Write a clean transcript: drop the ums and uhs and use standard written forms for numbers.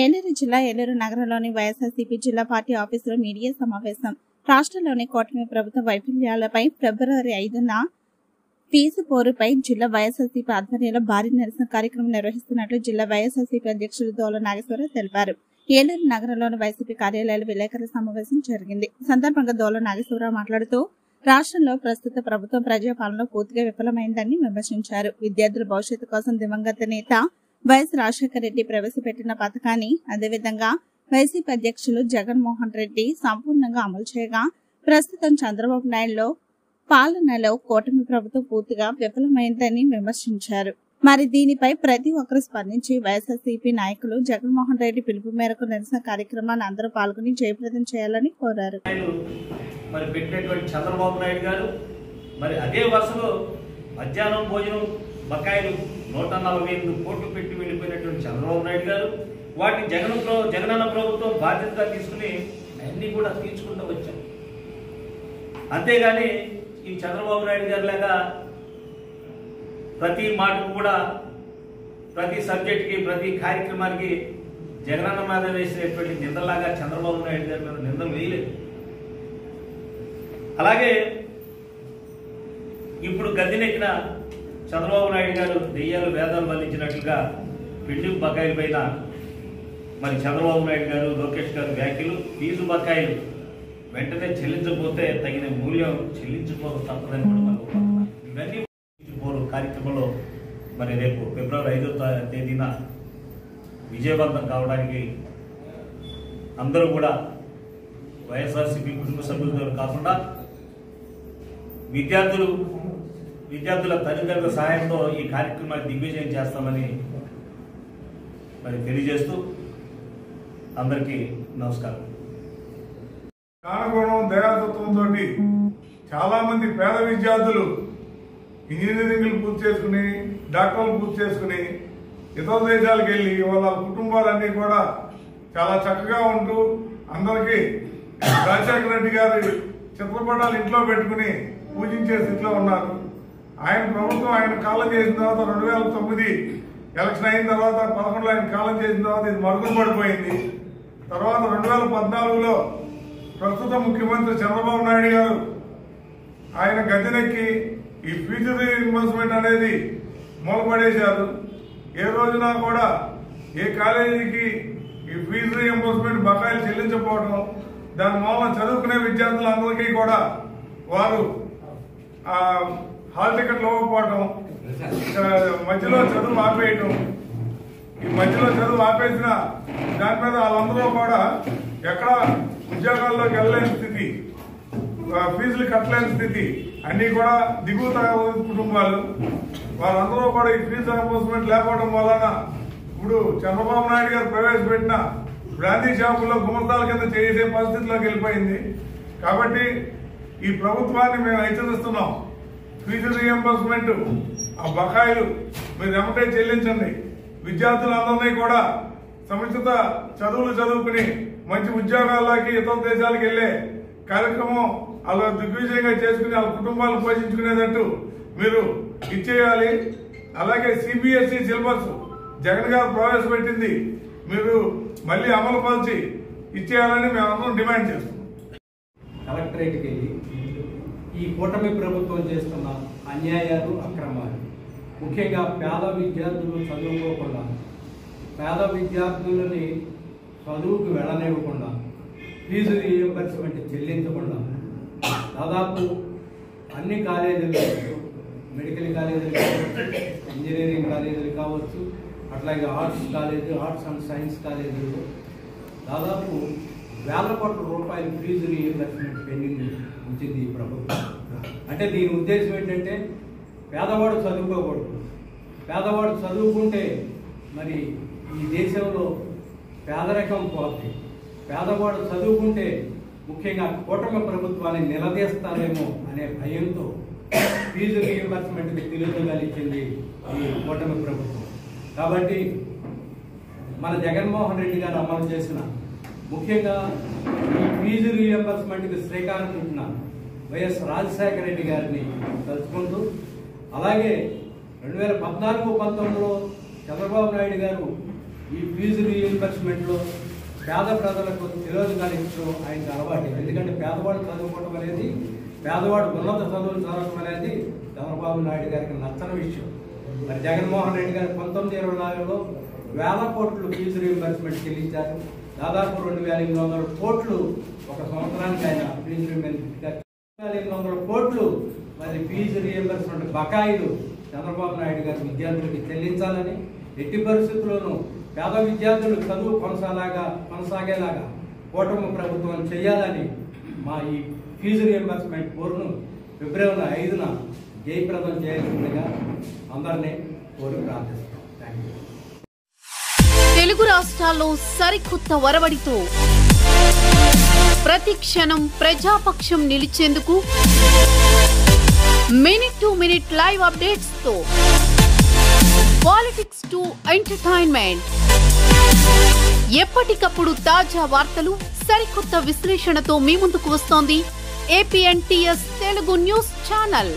ఏలూరు జిల్లా ఏలూరు నగరంలోని వైఎస్ఆర్సీపీ జిల్లా పార్టీ ఆఫీసులో మీడియా సమావేశం. రాష్ట్రంలోని కూటమి ప్రభుత్వ వైఫల్యాలపై ఫిబ్రవరి 5న ఫీజు పోరుపై జిల్లా వైఎస్ఆర్సీపీ ఆధ్వర్యంలో భారీ నిరసన కార్యక్రమం నిర్వహిస్తున్నట్లు జిల్లా వైఎస్ఆర్సీపీ అధ్యక్షుడు దోల నాగేశ్వరరావు తెలిపారు. ఏలూరు నగరంలోని వైసీపీ కార్యాలయాల విలేకరుల సమావేశం జరిగింది. ఈ సందర్భంగా దోల నాగేశ్వరరావు మాట్లాడుతూ రాష్ట్రంలో ప్రస్తుత ప్రభుత్వం ప్రజాపాలనలో పూర్తిగా విఫలమైందని విమర్శించారు. విద్యార్థుల భవిష్యత్తు కోసం దివంగత నేత వైఎస్ రాజశేఖర రెడ్డి ప్రవేశపెట్టిన పథకాన్ని అదేవిధంగా వైసీపీ అధ్యక్షులు జగన్మోహన్ రెడ్డి సంపూర్ణంగా అమలు చేయగా ప్రస్తుతం చంద్రబాబు నాయుడు పాలనలో కూటమి ప్రభుత్వం పూర్తిగా విఫలమైందని విమర్శించారు. మరి దీనిపై ప్రతి ఒక్కరు స్పందించి వైఎస్ఆర్సీపీ నాయకులు జగన్మోహన్ రెడ్డి పిలుపు మేరకు నిరసన కార్యక్రమాన్ని అందరూ పాల్గొని జయప్రదం చేయాలని కోరారు. మరి పెట్టినటువంటి చంద్రబాబు నాయుడు గారు మరి అదే వరుసలో మధ్యాహ్నం భోజనం బకాయిలు 148 కోట్లు పెట్టి వెళ్ళిపోయినటువంటి చంద్రబాబు నాయుడు గారు వాటిని జగనన్న ప్రభుత్వం బాధ్యతగా తీసుకుని అన్ని కూడా తీర్చుకుంటూ వచ్చాం. అంతేగాని ఈ చంద్రబాబు నాయుడు గారు లాగా ప్రతి మాటకు కూడా ప్రతి సబ్జెక్ట్కి ప్రతి కార్యక్రమానికి జగనన్న మీద వేసినటువంటి నిందలాగా చంద్రబాబు నాయుడు గారి మీద నిందలు వేయలేదు. అలాగే ఇప్పుడు గద్దెనెక్కిన చంద్రబాబు నాయుడు గారు దెయ్యాలు వేదాలు వల్లించినట్లుగా పెండింగ్ బకాయిల పైన మరి చంద్రబాబు నాయుడు గారు లోకేష్ గారు వ్యాఖ్యలు ఫీజు బకాయిలు వెంటనే చెల్లించకపోతే తగిన మూల్యం చెల్లించుకోవడం తప్పదని కూడా మనం ఇవన్నీ కార్యక్రమంలో మరి రేపు ఫిబ్రవరి 5వ తేదీన విజయవంతం కావడానికి అందరూ కూడా వైఎస్ఆర్సీపీ కుటుంబ సభ్యులతో కాకుండా విద్యార్థుల తల్లిదండ్రుల సహాయంతో ఈ కార్యక్రమాన్ని దిగ్విజయం చేస్తామని మరి తెలియజేస్తూ అందరికీ నమస్కారం. కానగుణం దయాతత్వంతో చాలా మంది పేద విద్యార్థులు ఇంజనీరింగ్లు పూర్తి చేసుకుని డాక్టర్లు పూర్తి చేసుకుని ఇతర దేశాలకు వెళ్ళి వాళ్ళ కుటుంబాలన్నీ కూడా చాలా చక్కగా ఉంటూ అందరికీ రాజశేఖర రెడ్డి గారి చిత్రపటాలు ఇంట్లో పెట్టుకుని పూజించే స్థితిలో ఉన్నారు. ఆయన ప్రభుత్వం ఆయన కాలం చేసిన తర్వాత 2009 ఎలక్షన్ అయిన తర్వాత 2011 ఆయన కాలం చేసిన తర్వాత ఇది మరుగున పడిపోయింది. తర్వాత 2014లో ప్రస్తుత ముఖ్యమంత్రి చంద్రబాబు నాయుడు గారు ఆయన గద్దెనెక్కి ఈ ఫీజు రీఇంబర్స్మెంట్ అనేది మూలపడేశారు. ఏ రోజున కూడా ఏ కాలేజీకి ఈ ఫీజు రీఇంబర్స్మెంట్ బకాయిలు చెల్లించకపోవడం, దాని మూలన చదువుకునే విద్యార్థులందరికీ కూడా వారు హాల్ టికెట్లు ఇవ్వకపోవడం, మధ్యలో చదువు ఆపేయటం, ఈ మధ్యలో చదువు ఆపేసిన దాని మీద వాళ్ళందరూ కూడా ఎక్కడ ఉద్యోగాల్లోకి వెళ్ళలేని స్థితి, ఫీజులు కట్టలేని స్థితి, అన్ని కూడా దిగువ తరగతి కుటుంబాలు వాళ్ళందరూ కూడా ఈ ఫీజు రీయింబర్స్మెంట్ లేకపోవడం వలన ఇప్పుడు చంద్రబాబు నాయుడు గారు ప్రవేశపెట్టిన బ్రాందీ షాపుల్లో గుమస్తాల కింద చేసే పరిస్థితిలోకి వెళ్ళిపోయింది. కాబట్టి ఈ ప్రభుత్వాన్ని మేము హెచ్చరిస్తున్నాం. ఫీజు రీయింబర్స్మెంట్ ఆ బకాయిలు మీరు వెంటనే చెల్లించండి. విద్యార్థులందరినీ కూడా సముచిత చదువులు చదువుకుని మంచి ఉద్యోగాల్లోకి ఇతర దేశాలకు వెళ్లే కార్యక్రమం అలా దిగ్విజయంగా చేసుకుని వాళ్ళ కుటుంబాలను పోషించుకునేటట్టు మీరు ఇచ్చేయాలి. అలాగే సిబిఎస్ఈ సిలబస్ జగన్ గారు ప్రవేశపెట్టింది మీరు మళ్ళీ అమలు పరిచి ఇచ్చేయాలని మేమందరం డిమాండ్ చేస్తున్నాం. కలెక్టరేట్కి వెళ్ళి ఈ కూటమి ప్రభుత్వం చేస్తున్న అన్యాయాలు, అక్రమాలు, ముఖ్యంగా పేద విద్యార్థులు చదువుకోకుండా, పేద విద్యార్థులని చదువుకు వెళ్ళనివ్వకుండా, ఫీజు రీయింబర్స్మెంట్ చెల్లించకుండా దాదాపు అన్ని కాలేజీలు, మెడికల్ కాలేజీలు కావచ్చు, ఇంజనీరింగ్ కాలేజీలు కావచ్చు, అట్లాగే ఆర్ట్స్ అండ్ సైన్స్ కాలేజీలు దాదాపు వేల కోట్ల రూపాయలు ఫీజు రీయింబర్స్మెంట్ పెండింగ్ ఉంచింది ఈ ప్రభుత్వం. అంటే దీని ఉద్దేశం ఏంటంటే పేదవాడు చదువుకోకూడదు, పేదవాడు చదువుకుంటే మరి ఈ దేశంలో పేదరికం పోతుంది, పేదవాడు చదువుకుంటే ముఖ్యంగా కూటమి ప్రభుత్వాన్ని నిలదీస్తారేమో అనే భయంతో ఫీజు రీయింబర్స్మెంట్కి తెలుగుగా ఇచ్చింది ఈ కూటమి ప్రభుత్వం. కాబట్టి మన జగన్మోహన్ రెడ్డి గారు అమలు చేసిన ముఖ్యంగా ఈ ఫీజు రీయింబర్స్మెంట్కి శ్రీకారం చుట్టిన వైఎస్ రాజశేఖర రెడ్డి గారిని తలుచుకుంటూ, అలాగే 2014-19లో చంద్రబాబు నాయుడు గారు ఈ ఫీజు రీఇంబర్స్మెంట్లో పేద ప్రజలకు తెలియదు కలిగించడం ఆయనకు అలవాటు. ఎందుకంటే పేదవాడు చదువుకోవడం అనేది, పేదవాడు ఉన్నత చదువులు చదవడం అనేది చంద్రబాబు నాయుడు గారికి నచ్చని విషయం. మరి జగన్మోహన్ రెడ్డి గారు 1924లో వేల కోట్లు ఫీజు రీఇంబర్స్మెంట్ చెల్లించారు. దాదాపు 2,800 కోట్లు ఒక సంవత్సరానికి ఆయన ఫీజు రీఇంబర్స్మెంట్, 2,800 కోట్లు మరి ఫీజు రీఇంబర్స్మెంట్ బకాయిలు చంద్రబాబు నాయుడు గారు విద్యార్థులకి చెల్లించాలని, ఎట్టి పరిస్థితుల్లోనూ పేద విద్యార్థులు చదువు కొనసాగేలాగా కూటమి ప్రభుత్వం చేయాలని మా ఈ ఫీజు రీయింబర్స్మెంట్ కోరును ఫిబ్రవరి 5న జయప్రదం చేయాల్సిందిగా అందరినీ కోరి ప్రార్థిస్తాం. Thank you. తెలుగు రాష్ట్రాల్లో సరికొత్త ఒరవడితో ప్రతి క్షణం ప్రజాపక్షం నిలిచేందుకు minute to minute live updates తో పాలిటిక్స్ టు ఎంటర్టైన్మెంట్, ఎప్పటికప్పుడు తాజా వార్తలు, సరికొత్త విశ్లేషణతో మీ ముందుకు వస్తోంది APNTS తెలుగు న్యూస్ ఛానల్.